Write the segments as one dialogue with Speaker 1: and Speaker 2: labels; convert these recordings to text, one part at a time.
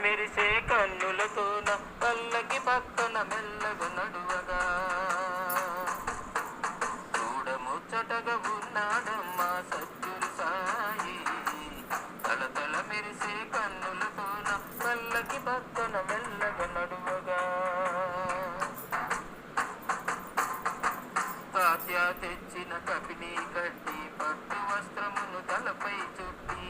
Speaker 1: మెరిసే కన్నులతోన పల్లకి పక్కన మెల్లగా నడువగా చూడముచ్చటగా ఉన్నాడమ్మా సద్గురు సాయి. తలతల మెరిసే కన్నులతోన పల్లకి పక్కన మెల్లగా నడువగా తాత్య తెచ్చిన కపిని కట్టి పట్టు వస్త్రమును తలపై చుట్టి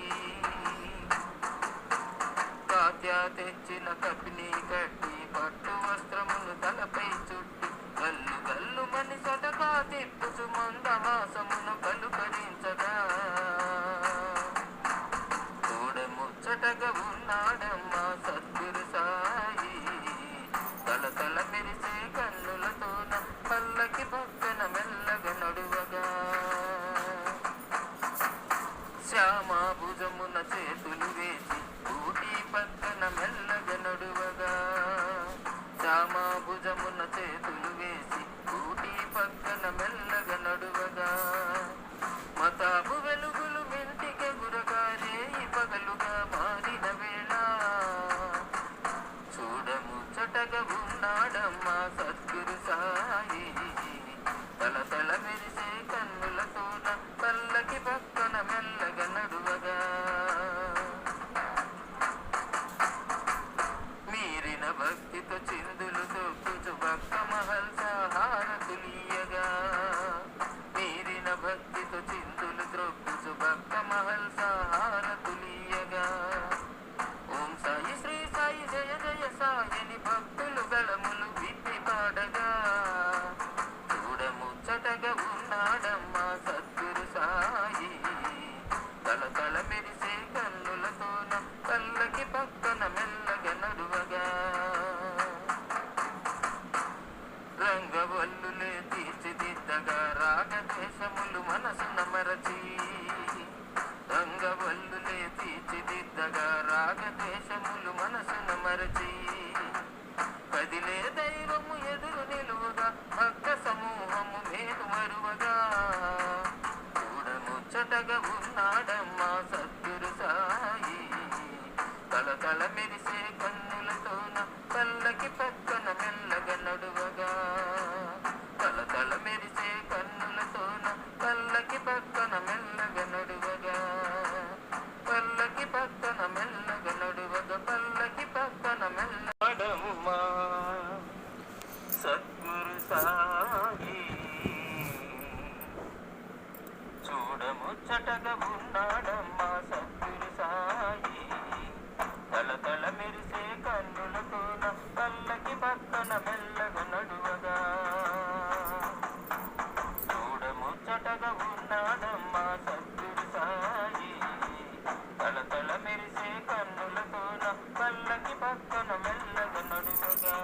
Speaker 1: తాత్య తెచ్చిన కపిని కట్టి పట్టు వస్త్రమును తలపై చుట్టి గల్లు గల్లు మని సటకా తిప్పుచు మందహాసమును పలుకరించగా చూడముచ్చటగా ఉన్నాడమ్మా సద్గురు సాయి. తలతల మెరిసే కన్నులతోన పల్లకి పక్కన మెల్లగా నడువగా శ్యామ భుజమున చేతులు వేసి ఊటి పక్కన మెల్లగా నడువగా శ్యామ భుజమున చేతులు వేసి ఊటి పక్కన మెల్లగా నడువగా మతాబు వెలుగులు మెంటికి గురగారే పగలుగా మారిన వేళ చూడముచ్చటగా ఉన్నాడమ్మా సద్గురు సాయి. తలతల మెరిసే కన్నులతోన పల్లకి పక్కన మెల్లగా నడువగా మీరిన భక్తితో చిందులు తొక్కుచు భక్త మహల్స హారతులీయగా మీరిన భక్తితో చిందులు త్రొక్కుచు భక్త మహల్స హారతులీయగా ఓం సాయి శ్రీ సాయి జయ జయ సాయని భక్తులు గళములు విప్పి పాడగా చూడముచ్చటగా ఉన్నాడమ్మా సద్గురు సాయి. తలతల మెరిసే కన్నులతోన పల్లకి పక్కన మెల్లగా నడువగా రంగవల్లులే తీర్చిదిద్దగా రాగదేశములు మనసున మరచి రంగవల్లులే తీర్చిదిద్దగా రాగదేశములు మనసున మరచి కదిలే దైవము ఎదురు నిలువగా భక్త సమూహము మేలు మరువగా చూడముచ్చటగా ఉన్నాడమ్మా సద్గురు సాయి. తలతల మెరిసే కన్నులతోన పల్లకి పక్కన మెల్లగా నడువగా తలతల మెరిసే కన్నులతోన పల్లకి పక్కన మెల్లగా నడువగా పల్లకి పక్కన మెల్లగా నడువగా పల్లకి పక్కన మెల్లడమ్మా సద్గురు సాయి. చూడముచ్చటగా ఉన్నాడమ్మా సద్గురు సాయి. తలతల మెరిసే కన్నులతోన పల్లకి పక్కన మెల్లగా నడువగా చూడముచ్చటగా ఉన్నాడమ్మా సద్గురు సాయి. తలతల మెరిసే కన్నులతోన పల్లకి పక్కన మెల్లగా నడువగా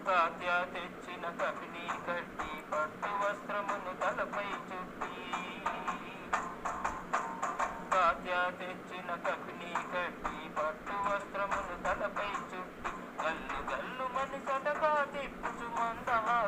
Speaker 1: తాత్య తెచ్చిన కపిని కట్టి పట్టు వస్త్రమును తలపై చుట్టి తాత్య తెచ్చిన కపిని కట్టి పట్టు వస్త్రమును తలపై చుట్టి గల్లు గల్లు మని సటకా తిప్పుచు మందహా